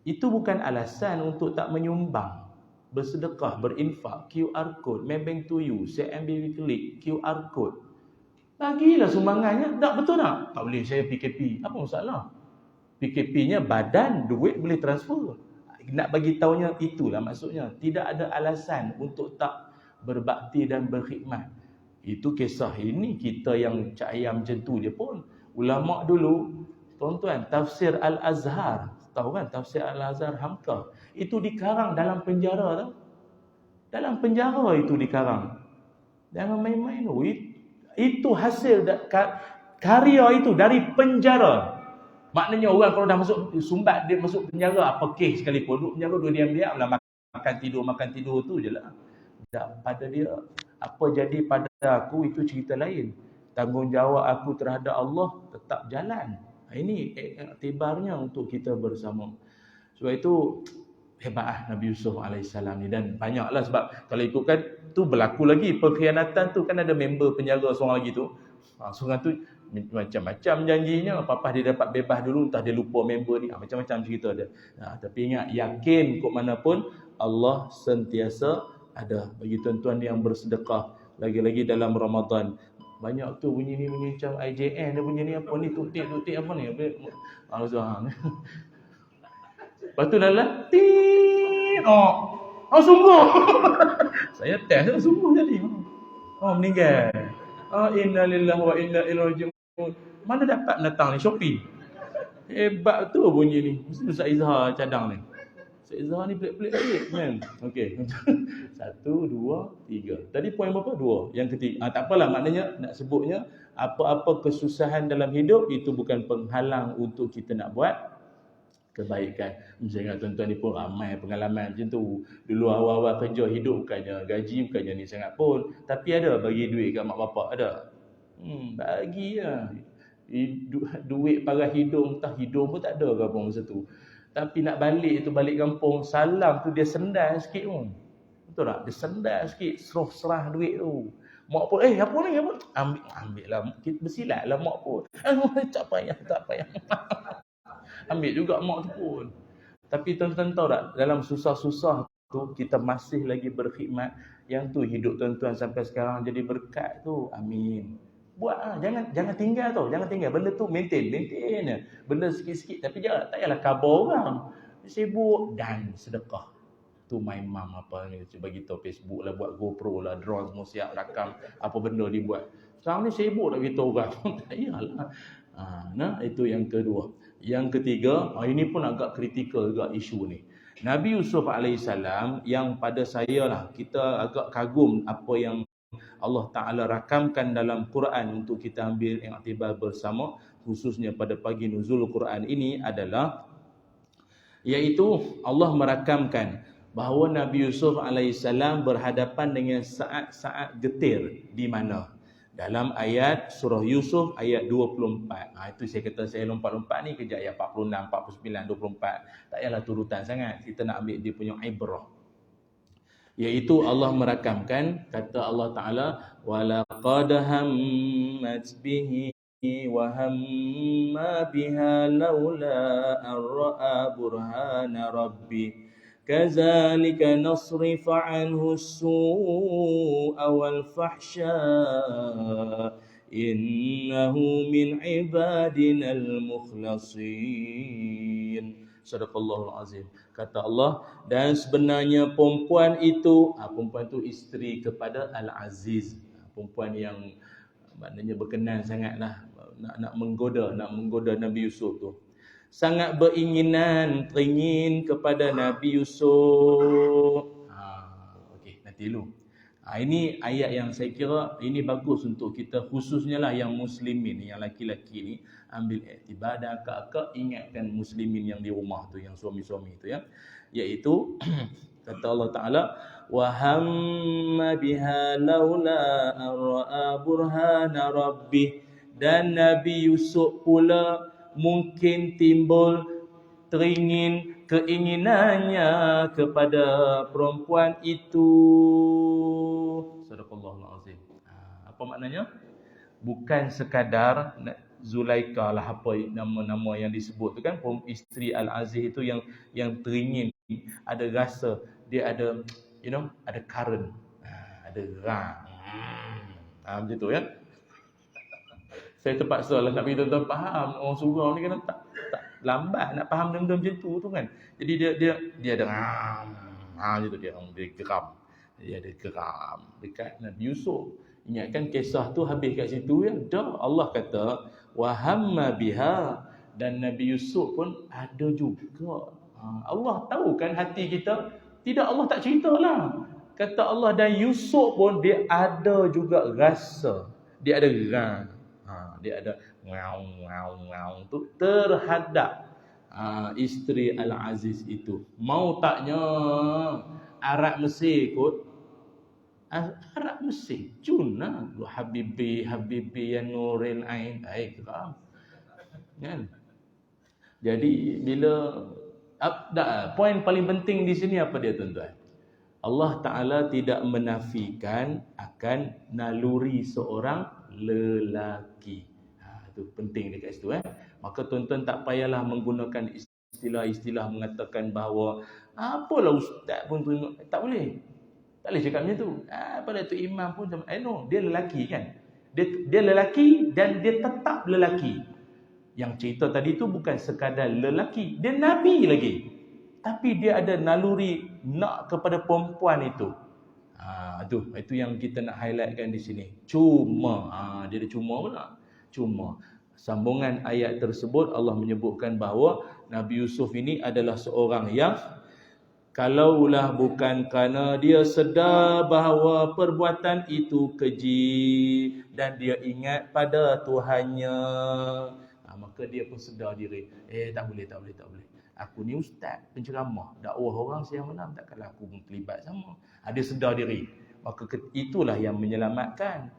Itu bukan alasan untuk tak menyumbang, bersedekah, berinfak, QR code, Maybank to you, CMB klik, QR code. Bagilah sumbangannya. Tak betul tak? Tak boleh, saya PKP. Apa masalah? PKP-nya badan, duit boleh transfer. Nak bagi taunya itulah maksudnya. Tidak ada alasan untuk tak berbakti dan berkhidmat. Itu kisah ini kita yang cak ayam macam tu je pun. Ulama dulu, tuan-tuan, tafsir Al-Azhar, tahu kan tafsir Al-Azhar Hamka, itu dikarang dalam penjara tau. Dalam penjara itu dikarang. Jangan main-main. Itu hasil karya itu dari penjara. Maknanya orang kalau dah masuk sumbat, dia masuk penjara apa kes sekalipun, duduk penjara dia diam-diam lah, makan tidur tu je lah. Tak pada dia. Apa jadi pada aku itu cerita lain. Tanggungjawab aku terhadap Allah tetap jalan. Ini iktibarnya untuk kita bersama. Sebab itu hebat Nabi Yusuf AS ni. Dan banyaklah sebab kalau ikutkan tu berlaku lagi pengkhianatan tu, kan ada member penjara seorang lagi tu. Seorang tu macam-macam janjinya, apa-apa dia dapat bebas dulu, entah dia lupa member ni, macam-macam cerita dia. Tapi ingat, yakin kok mana pun Allah sentiasa ada bagi tuan-tuan yang bersedekah, lagi-lagi dalam Ramadan. Banyak tu bunyi ni, bunyi macam IJN, dia bunyi ni apa ni, tutik apa ni, lepas tu dah sungguh. Saya test sungguh jadi. Meninggal. Inna lillahi wa inna ilaihi raji'un. Mana dapat datang ni? Shopee. Hebat tu bunyi ni. Mesti Ustaz Izhar cadang ni. Ustaz Izhar ni pelik-pelik kan. Okey. 1, 2, 3. Tadi poin berapa? 2. Yang ketiga. Tak apalah, maknanya nak sebutnya apa-apa kesusahan dalam hidup itu bukan penghalang untuk kita nak buat kebaikan. Saya ingat tuan-tuan ni pun ramai pengalaman macam tu. Dulu awal-awal kerja hidup bukannya gaji bukannya ni sangat pun, tapi ada bagi duit kat mak bapak, ada. Bagi lah. Duit paras hidung, entah hidung pun tak ada ke apa masa tu. Tapi nak balik kampung, salam tu dia sendal sikit pun. Betul tak? Dia sendal sikit, serah duit tu. Mak pun, apa ni? Ambil lah. Bersilat lah mak pun. Tak payah. Ambil juga mak tu pun. Tapi tuan-tuan tahu tak, dalam susah-susah tu kita masih lagi berkhidmat. Yang tu hidup tuan-tuan sampai sekarang jadi berkat tu. Amin. Buat jangan tinggal tau, jangan tinggal. Benda tu maintain. Benda sikit-sikit tapi tak payahlah khabar orang. Sibuk dan sedekah. Tu my mom apa ni, bagi tahu Facebook lah, buat GoPro lah, drone semua siap rakam apa benda dibuat. Sekarang ni sibuk nak beritahu orang. Tak payahlah. Itu yang kedua. Yang ketiga, ini pun agak kritikal juga isu ni. Nabi Yusuf AS yang pada saya lah, kita agak kagum apa yang Allah Ta'ala rakamkan dalam Quran untuk kita ambil iktibar bersama, khususnya pada pagi nuzul Quran ini adalah, iaitu Allah merakamkan bahawa Nabi Yusuf AS berhadapan dengan saat-saat getir di mana? Dalam ayat surah Yusuf ayat 24. Itu saya kata saya lompat-lompat ni kejap ayat 46, 49, 24. Tak payahlah turutan sangat. Kita nak ambil dia punya ibrah. Iaitu Allah merakamkan, kata Allah Ta'ala, وَلَقَدْ هَمَّتْ بِهِ وَهَمَّ بِهَا لَوْلَا أَنْ رَأَى بُرْهَانَ رَبِّهِ كَذَلِكَ نَصْرِفَ عَنْهُ السُّوءَ وَالْفَحْشَاءَ إِنَّهُ مِنْ عِبَادِنَا الْمُخْلَصِينَ. Sadaqallahul azim. Kata Allah, dan sebenarnya perempuan itu isteri kepada Al-Aziz. Perempuan yang maknanya berkenan sangatlah nak menggoda Nabi Yusuf tu. Sangat teringin kepada Nabi Yusuf. Okey, nanti dulu. Ini ayat yang saya kira ini bagus untuk kita, khususnya lah yang muslimin, yang laki-laki ni ambil iktibar dan akak-akak ingatkan muslimin yang di rumah tu, yang suami-suami tu ya. Iaitu kata Allah Ta'ala, wa hamma biha laula ar-ra'a burhana rabbih, dan Nabi Yusuf pula mungkin timbul keinginannya kepada perempuan itu. Sadaqallahul azim. Apa maknanya? Bukan sekadar Zulaika lah apa nama-nama yang disebut tu kan, isteri Al-Aziz itu yang teringin, ada rasa, dia ada ada current, ada rang. Macam tu ya. Saya terpaksa lah nak bagi tuan-tuan faham. Orang surau ni kan tak lambat nak faham benda-benda macam tu kan. Jadi dia ada macam tu, dia geram. Dia ada geram dekat Nabi Yusuf. Ingatkan kisah tu habis kat situ ya. Dah Allah kata wa hamma biha, dan Nabi Yusuf pun ada juga. Allah tahu kan hati kita. Tidak, Allah tak ceritalah. Kata Allah, dan Yusuf pun dia ada juga rasa. Dia ada rang. Dia ada ngau tu terhadap isteri Al-Aziz itu. Mau taknya Arab Mesir kot. Arab Mesir Juna Habibi ya Nuril Ain. Geram kan. Jadi bila poin paling penting di sini apa dia tuan-tuan? Allah Ta'ala tidak menafikan akan naluri seorang lelaki. Itu penting dekat situ. Maka tuan-tuan tak payahlah menggunakan istilah-istilah mengatakan bahawa apalah ustaz pun tak boleh. Tak boleh cakap macam tu. Pada tu imam pun no, dia lelaki kan. Dia lelaki dan dia tetap lelaki. Yang cerita tadi tu bukan sekadar lelaki, dia nabi lagi. Tapi dia ada naluri nak kepada perempuan itu. Itu yang kita nak highlightkan di sini. Cuma dia ada cuma pula. Cuma sambungan ayat tersebut Allah menyebutkan bahawa Nabi Yusuf ini adalah seorang yang kalaulah bukan kerana dia sedar bahawa perbuatan itu keji dan dia ingat pada Tuhannya, maka dia pun sedar diri. Tak boleh. Aku ni ustaz, penceramah, dakwah orang saya menang, takkanlah aku pun terlibat sama. Dia sedar diri. Maka itulah yang menyelamatkan.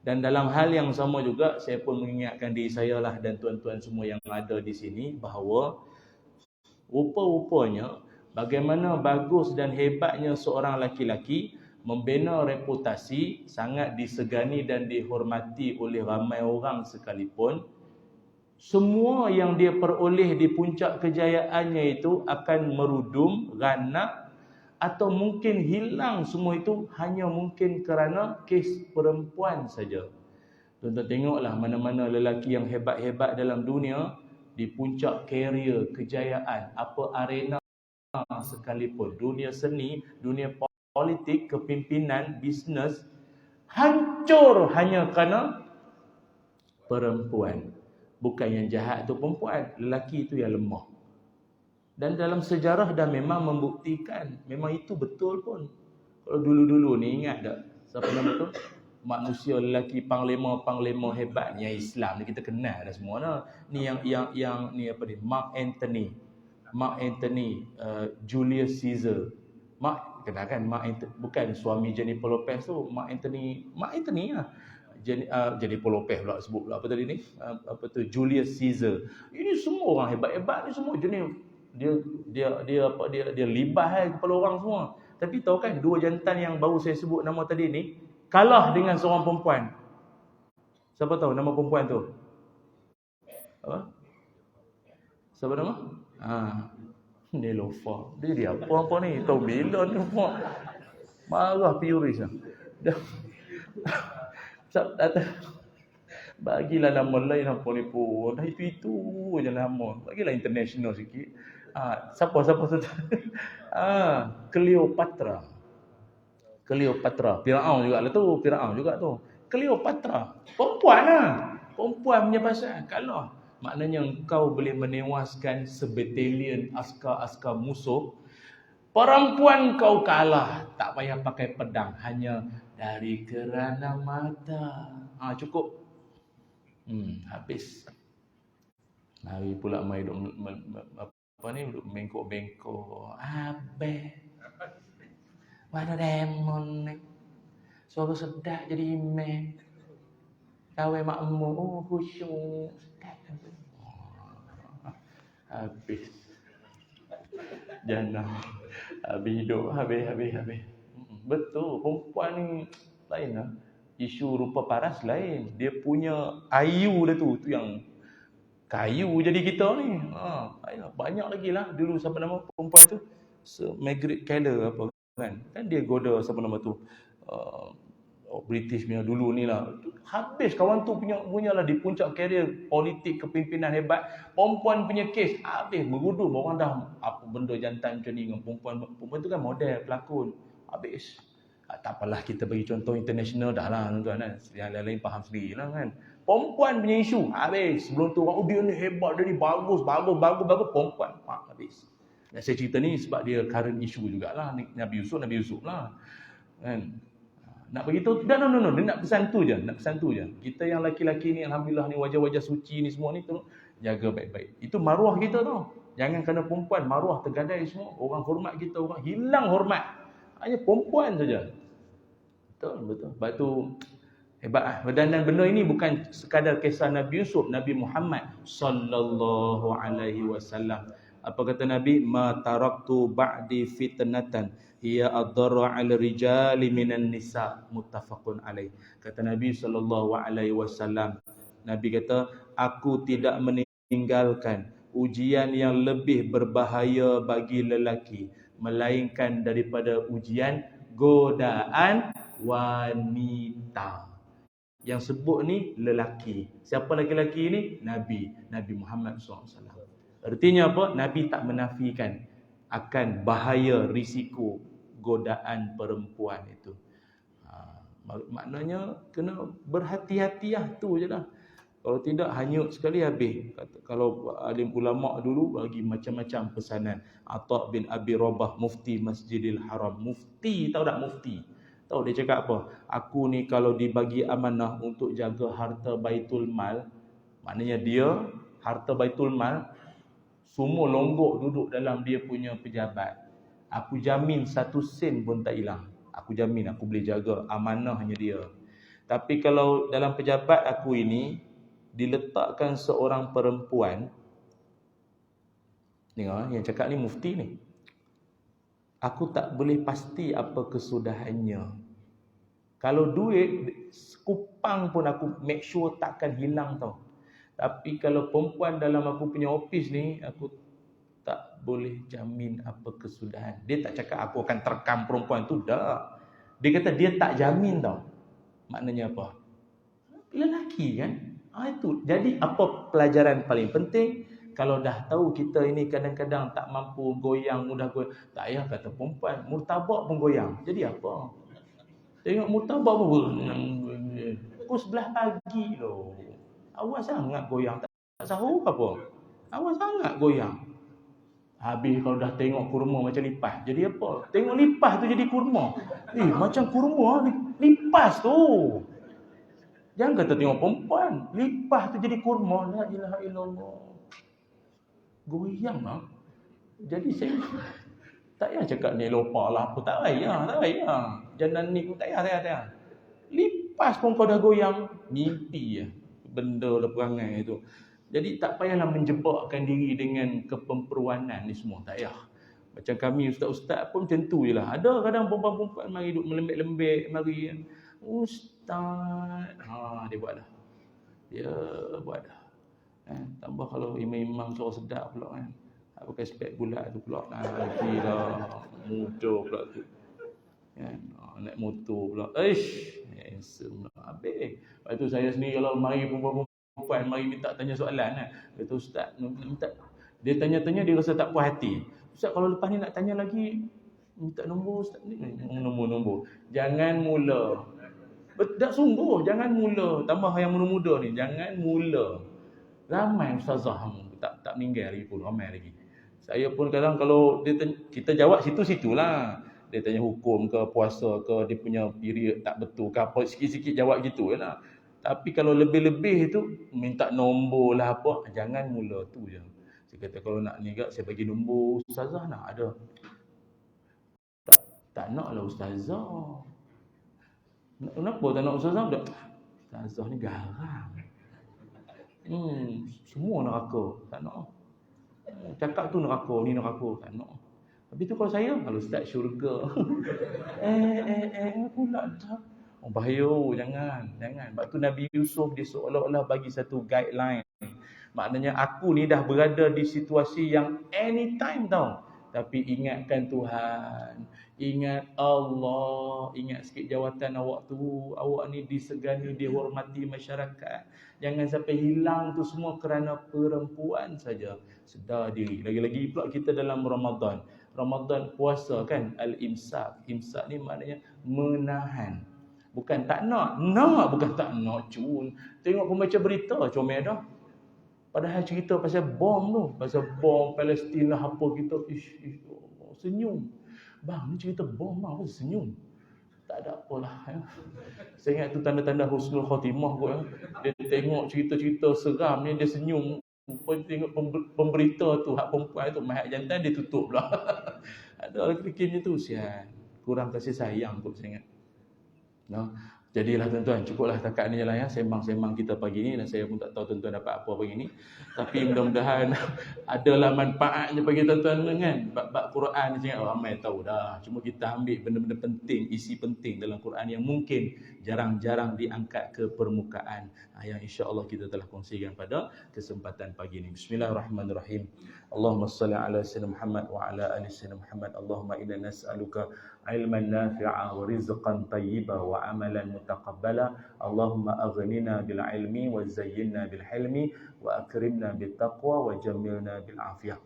Dan dalam hal yang sama juga, saya pun mengingatkan diri saya lah dan tuan-tuan semua yang ada di sini bahawa rupa-rupanya bagaimana bagus dan hebatnya seorang laki-laki membina reputasi, sangat disegani dan dihormati oleh ramai orang sekalipun. Semua yang dia peroleh di puncak kejayaannya itu akan merudum, ranak atau mungkin hilang semua itu hanya mungkin kerana kes perempuan saja. Tuan-tuan tengoklah mana-mana lelaki yang hebat-hebat dalam dunia di puncak karier, kejayaan, apa arena sekalipun, dunia seni, dunia politik, kepimpinan, bisnes, hancur hanya kerana perempuan. Bukan yang jahat tu perempuan, lelaki itu yang lemah. Dan dalam sejarah dah memang membuktikan, memang itu betul pun. Kalau dulu-dulu ni ingat tak siapa nama tu? Manusia lelaki panglima hebat yang Islam ni kita kenal dah semua dah. Ni yang ni apa dia? Mark Antony, Julius Caesar. Kenal kan Mark Antony, bukan suami Jennifer Lopez tu, Mark Antony lah. Jennifer Lopez pula sebut pula apa tadi ni? Julius Caesar. Ini semua orang hebat-hebat ni semua jenis dia libah kepala orang semua. Tapi tahu kan dua jantan yang baru saya sebut nama tadi ni kalah dengan seorang perempuan. Siapa tahu nama perempuan tu? Apa? Siapa nama? Nelofa. Dia jadi apa ni? Tahu bila ni semua. Marah Furious dah. Bagilah nama lain apa ni pun. Itu je nama. Bagilah international sikit. Siapa tu? Cleopatra. Firaun juga lah tu. Cleopatra. Perempuan lah. Perempuan punya pasal. Kalau maknanya engkau boleh menewaskan sebatalion askar-askar musuh, perempuan kau kalah. Tak payah pakai pedang. Hanya dari kerana mata. Cukup. Habis. Hari pula mai duk bengkok. Abeh. Mana demon ni? Suara sedap jadi imam. Kawai makmum. Khusyuk. Habis. Jangan. Habis hidup. Habis. Betul. Perempuan ni lain lah. Isu rupa paras lain. Dia punya ayu dia tu yang kayu jadi kita ni. Banyak lagi lah dulu siapa nama perempuan tu? Margaret Keller apa kan? Kan dia goda siapa nama tu? British punya dulu ni lah. Habis kawan tu punya lah di puncak karier politik kepimpinan hebat. Perempuan punya kes habis bergudung. Orang dah apa benda jantan macam ni dengan perempuan. Perempuan tu kan model, pelakon. Habis. Tak apalah kita bagi contoh international dah lah tuan kan. Yang lain-lain faham sendiri lah kan. Perempuan punya isu habis. Sebelum tu orang dia ni hebat, dia ni bagus. Perempuan habis. Dan saya cerita ni sebab dia current isu jugalah. Nabi Yusuf lah. Kan. Nak beritahu, no. Dia nak pesan tu je. Kita yang laki-laki ni, alhamdulillah ni wajah-wajah suci ni semua ni tolong jaga baik-baik. Itu maruah kita tau. Jangan kerana perempuan maruah tergadai semua. Orang hormat kita, orang hilang hormat. Hanya perempuan saja. Betul. Sebab tu hebat lah. Dan benda ini bukan sekadar kisah Nabi Yusuf, Nabi Muhammad sallallahu alaihi wasallam. Apa kata Nabi? Ma taraktu ba'di fitnatan hiya adarra 'ala rijali minan nisa, muttafaqun alaih. Kata Nabi sallallahu alaihi wasallam, Nabi kata, aku tidak meninggalkan ujian yang lebih berbahaya bagi lelaki melainkan daripada ujian godaan wanita. Yang sebut ni lelaki. Siapa lelaki ni? Nabi Muhammad SAW. Artinya apa? Nabi tak menafikan akan bahaya risiko godaan perempuan itu. Maknanya kena berhati-hatilah tu je lah. Kalau tidak hanyut sekali habis. Kalau alim ulama dulu bagi macam-macam pesanan. Atha bin Abi Rabah, mufti Masjidil Haram. Mufti, tahu tak mufti? Tahu dia cakap apa? Aku ni kalau dibagi amanah untuk jaga harta Baitul Mal, maknanya dia harta Baitul Mal semua longgok duduk dalam dia punya pejabat. Aku jamin 1 sen pun tak hilang. Aku jamin, aku boleh jaga amanahnya dia. Tapi kalau dalam pejabat aku ini diletakkan seorang perempuan, tengok yang cakap ni mufti ni, aku tak boleh pasti apa kesudahannya. Kalau duit sekupang pun aku make sure takkan hilang tau. Tapi kalau perempuan dalam aku punya office ni, aku tak boleh jamin apa kesudahan. Dia tak cakap aku akan terkam perempuan tu, dah. Dia kata dia tak jamin tau. Maknanya apa? Lelaki kan? Itu. Jadi apa pelajaran paling penting? Kalau dah tahu kita ini kadang-kadang tak mampu goyang, mudah goyang, tak payah kata perempuan, murtabak pun goyang. Jadi apa? Tengok murtabak pun pukul 11 pagi loh. Awal sangat goyang, tak sahur apa? Awal sangat goyang. Habis kalau dah tengok kurma macam lipas, jadi apa? Tengok lipas tu jadi kurma. Macam kurma ni, lipas tu. Jangan kata tengok perempuan, lipas tu jadi kurma. La ilaha illallah. Goyang lah. Jadi saya tak payah cakap ni lupa lah apa, tak payah. Jangan ni pun tak payah. Lipas pun kau dah goyang, mimpi ya. Benda lah perangai itu. Jadi tak payahlah menjebakkan diri dengan kepemperuanan ni semua, tak payah. Macam kami ustaz-ustaz pun macam tu je lah. Ada kadang perempuan-perempuan mari duduk melembek-lembek, mari ustaz, dia buat dah. Tambah kalau imam-imam suara sedap pula kan. Pakai spek bulat tu pula. Lagi dah muda pula tu. Kan? Naik motor pula. Handsome lah. Habis. Lepas tu saya sendiri kalau mari perempuan mari minta tanya soalan kan. Kata ustaz minta. Dia tanya-tanya dia rasa tak puas hati. Ustaz kalau lepas ni nak tanya lagi minta nombor ustaz ni. Nombor. Jangan mula. Tak sungguh. Jangan mula. Tambah yang muda-muda ni. Jangan mula. Ramai ustazah tak meninggal lagi pun. Ramai lagi. Saya pun kadang kalau kita jawab situ-situlah. Dia tanya hukum ke, puasa ke, dia punya period tak betul ke apa, sikit-sikit jawab gitu je lah. Tapi kalau lebih-lebih tu, minta nombor lah apa, jangan mula tu je. Saya kata kalau nak ni saya bagi nombor ustazah nak ada. Tak nak lah ustazah. Kenapa tak nak ustazah? Ustazah ni garang. Semua neraka, tak nak. Cakap tu neraka, ni neraka, tak nak. Habis tu kalau saya, kalau ustaz syurga. Pula dah. Oh, bahaya, jangan. Sebab tu Nabi Yusuf dia seolah-olah bagi satu guideline. Maknanya aku ni dah berada di situasi yang anytime tau. Tapi ingatkan Tuhan, ingat Allah, ingat sikit jawatan awak tu. Awak ni disegani, dihormati masyarakat. Jangan sampai hilang tu semua kerana perempuan saja. Sedar diri. Lagi-lagi pula kita dalam Ramadan. Ramadan puasa kan, al-imsak. Imsak ni maknanya menahan. Bukan tak nak. Nak bukan tak nak. Cun. Tengok pembaca berita, comel dah. Padahal cerita pasal bom tu. Pasal bom Palestin lah apa kita. Senyum. Bang, ni cerita bom lah. Apa senyum? Tak ada apalah. Ya. Saya ingat tu tanda-tanda husnul khatimah kot. Ya. Dia tengok cerita-cerita seram ni, dia senyum. Tengok pemberita tu, hak perempuan tu, mahak jantan, dia tutup pula. Ada orang fikirnya tu, sian. Kurang kasih sayang kot saya ingat. No? Jadilah tuan-tuan, cukuplah takat ni je lah ya, sembang-sembang kita pagi ni, dan saya pun tak tahu tuan-tuan dapat apa pagi ni. Tapi mudah-mudahan adalah manfaatnya bagi tuan-tuan kan. Bab Quran ni sangat ramai tahu dah. Cuma kita ambil benda-benda penting, isi penting dalam Quran yang mungkin jarang-jarang diangkat ke permukaan. Yang insya-Allah kita telah kongsikan pada kesempatan pagi ni. Bismillahirrahmanirrahim. Allahumma salli ala sayyidina Muhammad wa ala ali sayyidina Muhammad. Allahumma inna nas'aluka ilman nafi'a wa rizqan tayyiba wa amalan mutaqabbala. Allahumma aghnina bil ilmi wa zayyinna bil hilmi wa akrimna bit taqwa wa jammilna bil afiyah.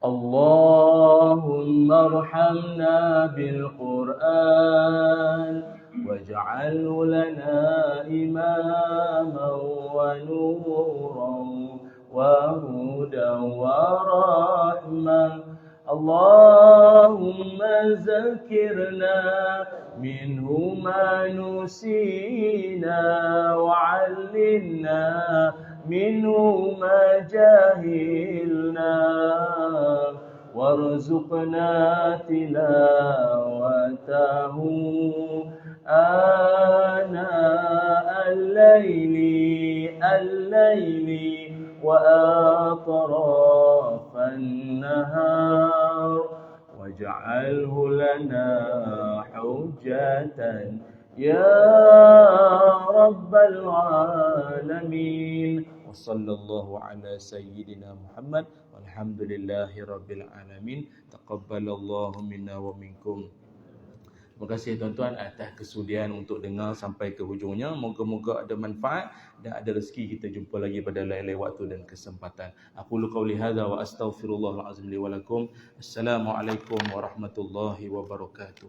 Allahumma arhamna bil Qur'an waj'alhu lana imaman wa nuran wa hudan wa rahmah. Allahumma zakirna minhu ma nusina wa'allimna minhu ma jahilna warzuqna tilawatahu ana al-layli wa atrafan nahar waj'alhu lana hujjatan ya rabbal alamin. Sallallahu ala sayyidina Muhammad walhamdulillahi rabbil alamin. Taqabbalallahu minna wa minkum. Terima kasih tuan-tuan atas kesudian untuk dengar sampai ke hujungnya. Moga-moga ada manfaat dan ada rezeki kita jumpa lagi pada lain-lain waktu dan kesempatan. Aqulu qawli hadza wa astaghfirullahal azim li wa lakum. Assalamualaikum warahmatullahi wabarakatuh.